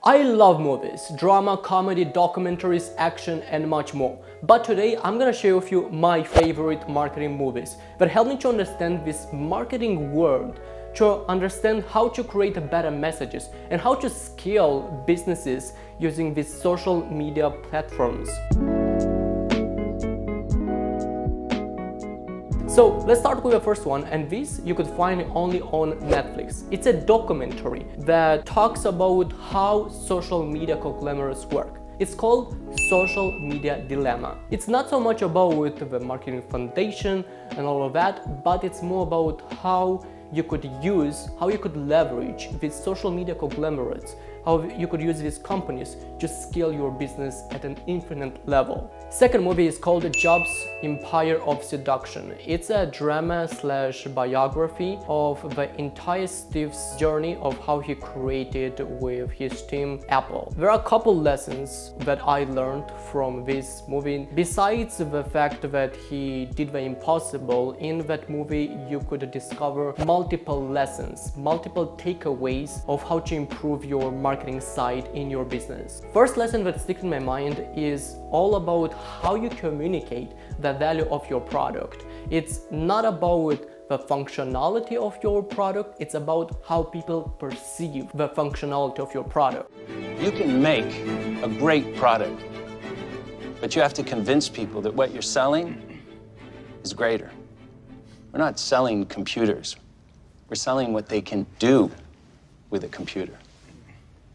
I love movies, drama, comedy, documentaries, action, and much more. But today I'm gonna share with you my favorite marketing movies that help me to understand this marketing world, to understand how to create better messages and how to scale businesses using these social media platforms. So let's start with the first one, and this you could find only on Netflix. It's a documentary that talks about how social media conglomerates work. It's called Social Media Dilemma. It's not so much about the marketing foundation and all of that, but it's more about how you could leverage these social media conglomerates, how you could use these companies to scale your business at an infinite level. Second movie is called Jobs' Empire of Seduction. It's a drama / biography of the entire Steve's journey of how he created with his team Apple. There are a couple lessons that I learned from this movie. Besides the fact that he did the impossible, in that movie you could discover multiple lessons, multiple takeaways of how to improve your marketing side in your business. First lesson that sticks in my mind is all about how you communicate the value of your product. It's not about the functionality of your product, it's about how people perceive the functionality of your product. You can make a great product, but you have to convince people that what you're selling is greater. We're not selling computers. We're selling what they can do with a computer.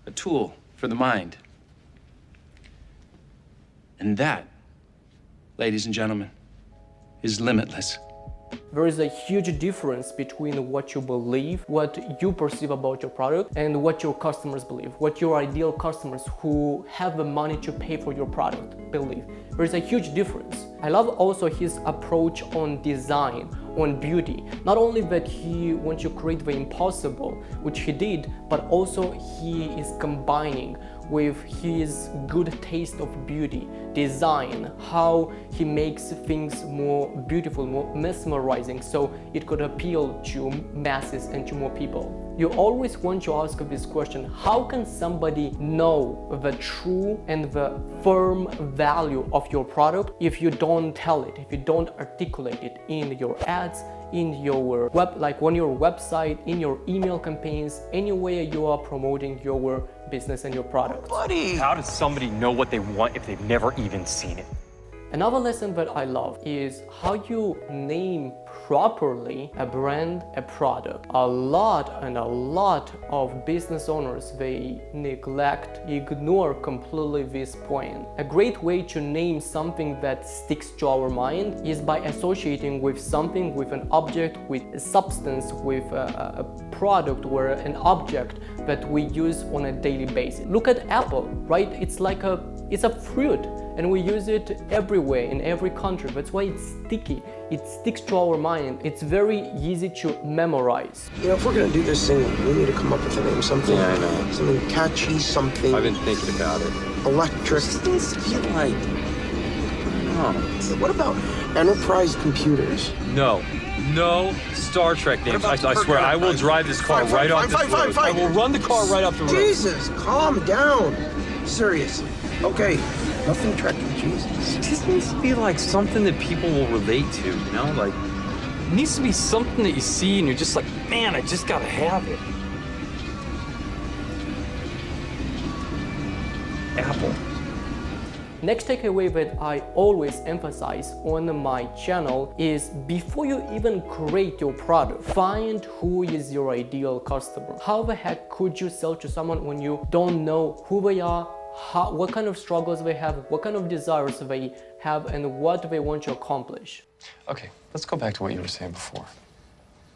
A tool for the mind. And that, ladies and gentlemen, is limitless. There is a huge difference between what you believe, what you perceive about your product, and what your customers believe, what your ideal customers who have the money to pay for your product believe. There is a huge difference. I love also his approach on design, on beauty. Not only that he wants to create the impossible, which he did, but also he is combining with his good taste of beauty, design, how he makes things more beautiful, more mesmerizing, so it could appeal to masses and to more people. You always want to ask this question: how can somebody know the true and the firm value of your product if you don't tell it, if you don't articulate it in your ads, in your on your website, in your email campaigns, anywhere you are promoting your business and your product? Buddy! How does somebody know what they want if they've never even seen it? Another lesson that I love is how you name properly a brand, a product. A lot of business owners, they neglect, ignore completely this point. A great way to name something that sticks to our mind is by associating with something, with an object, with a substance, with a product or an object that we use on a daily basis. Look at Apple, right? It's a fruit, and we use it everywhere in every country. That's why it's sticky. It sticks to our mind. It's very easy to memorize. You know, if we're gonna do this thing, we need to come up with a name, something. Yeah, I know. Something catchy, something. I've been thinking about it. Electric. This needs to feel like, What about enterprise computers? No Star Trek names. I swear, I will drive this car right off this road. I will run the car right off the road. Jesus, calm down. Seriously. Okay, nothing Trekkie, Jesus. This needs to be like something that people will relate to, you know? Like, it needs to be something that you see and you're just like, man, I just gotta have it. Apple. Next takeaway that I always emphasize on my channel is before you even create your product, find who is your ideal customer. How the heck could you sell to someone when you don't know who they are, what kind of struggles they have, what kind of desires they have, and what they want to accomplish? Okay, let's go back to what you were saying before.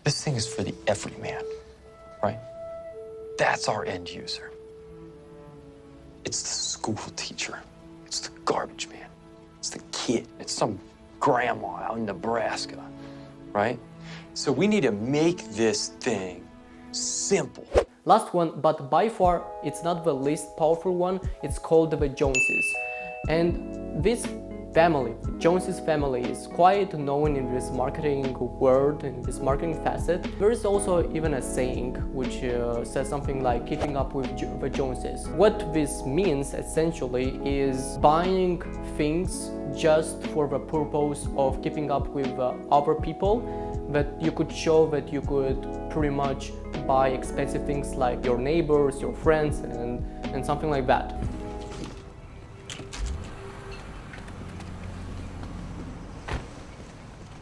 This thing is for the everyman, right? That's our end user. It's the school teacher. It's the garbage man. It's the kid. It's some grandma out in Nebraska, right? So we need to make this thing simple. Last one, but by far it's not the least powerful one, it's called the Joneses. And this family. Jones's family is quite known in this marketing world, in this marketing facet. There is also even a saying which says something like keeping up with the Joneses. What this means essentially is buying things just for the purpose of keeping up with other people, that you could show that you could pretty much buy expensive things like your neighbors, your friends, and something like that.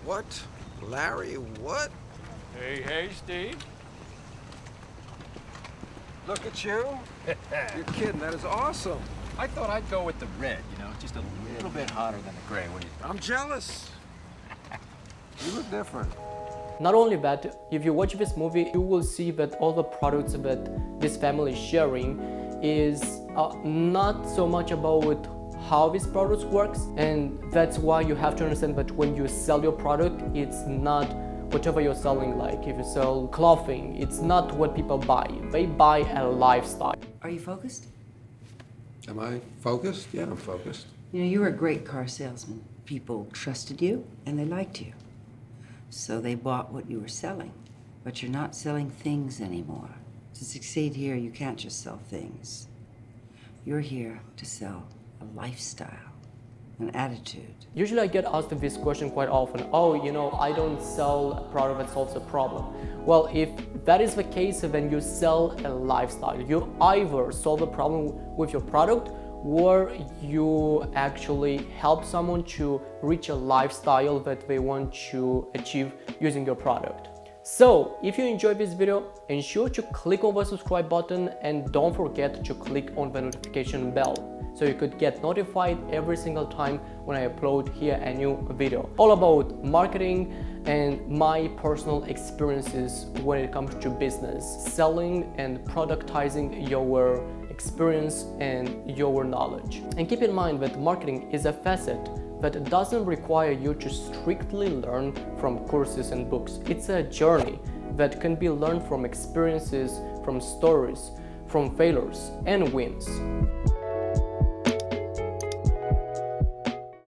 What? Larry, what? Hey, Steve. Look at you. You're kidding, that is awesome. I thought I'd go with the red, just a little bit hotter than the gray. What do you think? I'm jealous. You look different. Not only that, if you watch this movie, you will see that all the products that this family is sharing is not so much about how this product works, and that's why you have to understand that when you sell your product, it's not whatever you're selling. Like if you sell clothing, it's not what people buy. They buy a lifestyle. Are you focused? Am I focused? Yeah, I'm focused. You were a great car salesman. People trusted you and they liked you. So they bought what you were selling. But you're not selling things anymore. To succeed here, you can't just sell things. You're here to sell a lifestyle, an attitude. Usually I get asked this question quite often. Oh, I don't sell a product that solves a problem. Well, if that is the case, then you sell a lifestyle. You either solve a problem with your product, or you actually help someone to reach a lifestyle that they want to achieve using your product. So, if you enjoyed this video, ensure to click on the subscribe button and don't forget to click on the notification bell so you could get notified every single time when I upload here a new video. All about marketing and my personal experiences when it comes to business, selling and productizing your experience and your knowledge. And keep in mind that marketing is a facet that doesn't require you to strictly learn from courses and books. It's a journey that can be learned from experiences, from stories, from failures and wins.